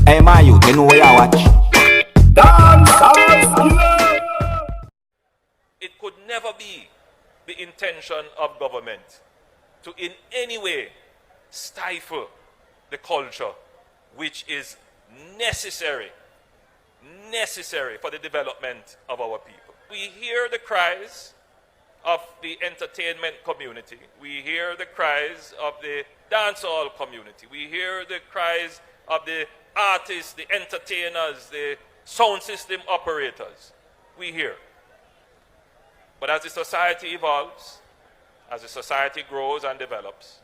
Hey, my youth, you know where you watch? Dancehall. It could never be the intention of government to in any way stifle the culture which is necessary for the development of our people. We hear the cries of the entertainment community. We hear the cries of the dancehall community. We hear the cries of the artists, the entertainers, the sound system operators. We hear. But as the society evolves, as the society grows and develops,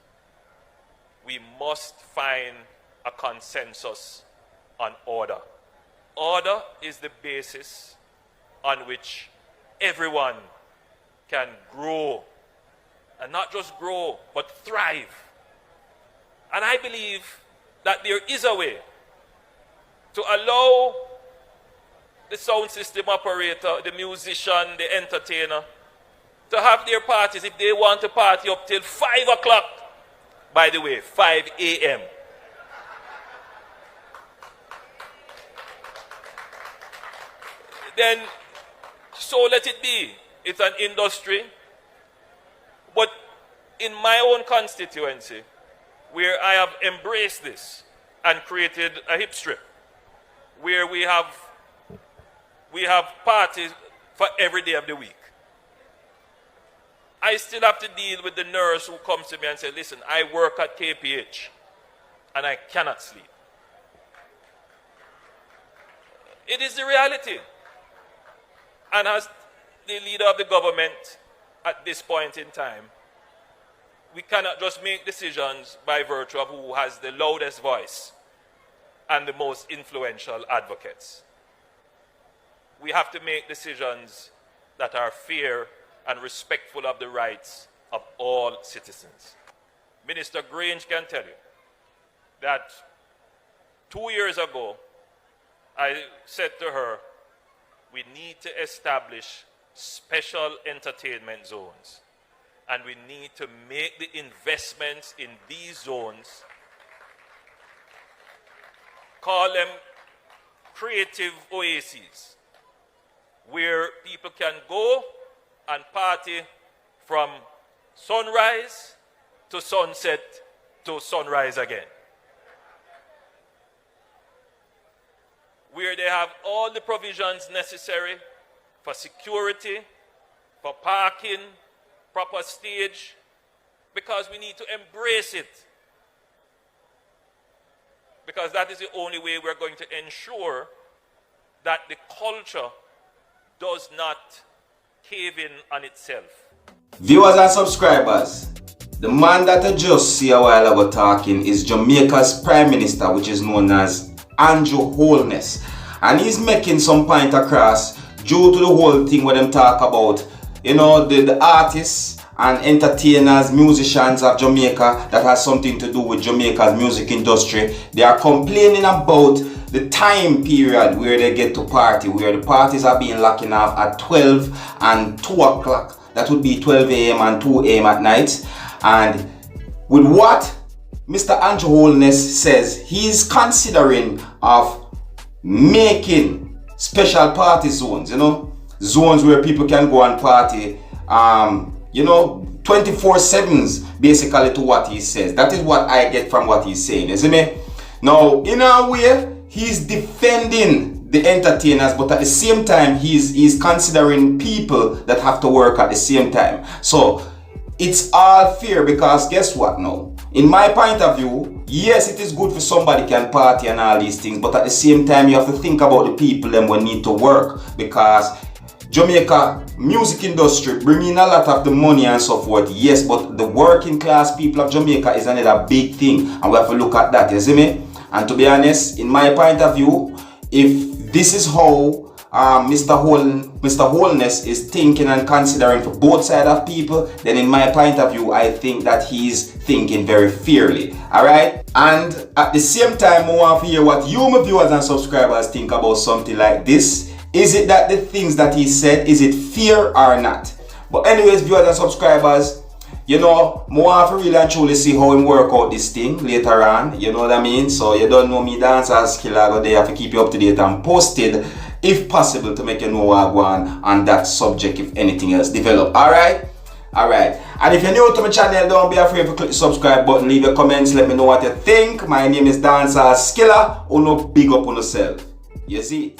we must find a consensus on order. Order is the basis on which everyone can grow, and not just grow, but thrive. And I believe that there is a way to allow the sound system operator, the musician, the entertainer, to have their parties if they want to party up till 5 o'clock. By the way, 5 a.m. Then, so let it be. It's an industry. But in my own constituency, where I have embraced this and created a hip strip, where we have parties for every day of the week, I still have to deal with the nurse who comes to me and says, listen, I work at KPH and I cannot sleep. It is the reality. And as the leader of the government at this point in time, we cannot just make decisions by virtue of who has the loudest voice and the most influential advocates. We have to make decisions that are fair and respectful of the rights of all citizens. Minister Grange can tell you that 2 years ago, I said to her, we need to establish special entertainment zones, and we need to make the investments in these zones, call them creative oases, where people can go and party from sunrise to sunset to sunrise again, where they have all the provisions necessary for security, for parking, proper stage, because we need to embrace it. Because that is the only way we're going to ensure that the culture does not cave in on itself. Viewers and subscribers, the man that I just see a while ago talking is Jamaica's Prime Minister, which is known as Andrew Holness. And he's making some point across due to the whole thing where them talk about, the artists and entertainers, musicians of Jamaica that has something to do with Jamaica's music industry. They are complaining about the time period where they get to party, where the parties are being locking off at 12 and 2 o'clock. That would be 12 a.m. and 2 a.m. at night. And with what Mr. Andrew Holness says, he's considering of making special party zones, zones where people can go and party, 24/7s basically, to what he says. That is what I get from what he's saying, you see me? Now, in a way, he's defending the entertainers, but at the same time, he's considering people that have to work at the same time. So, it's all fair, because guess what now? In my point of view, yes, it is good for somebody can party and all these things, but at the same time, you have to think about the people them when need to work, because Jamaica music industry bring in a lot of the money and so forth, yes, but the working class people of Jamaica is another big thing, and we have to look at that, you see me? And to be honest, in my point of view, if this is how Mr. Holness is thinking and considering for both sides of people, then in my point of view, I think that he's thinking very fairly. Alright? And at the same time, I want to hear what you, my viewers and subscribers, think about something like this. Is it that the things that he said, is it fair or not? But anyways, viewers and subscribers, you know, more have to really and truly see how him work out this thing later on, you know what I mean? So you don't know me, Dancehall Skilla, but they have to keep you up to date and posted, if possible, to make you know what I go on that subject if anything else develop. Alright? Alright. And if you're new to my channel, don't be afraid to click the subscribe button, leave your comments, let me know what you think. My name is Dancehall Skilla. Uno big up on yourself. You see?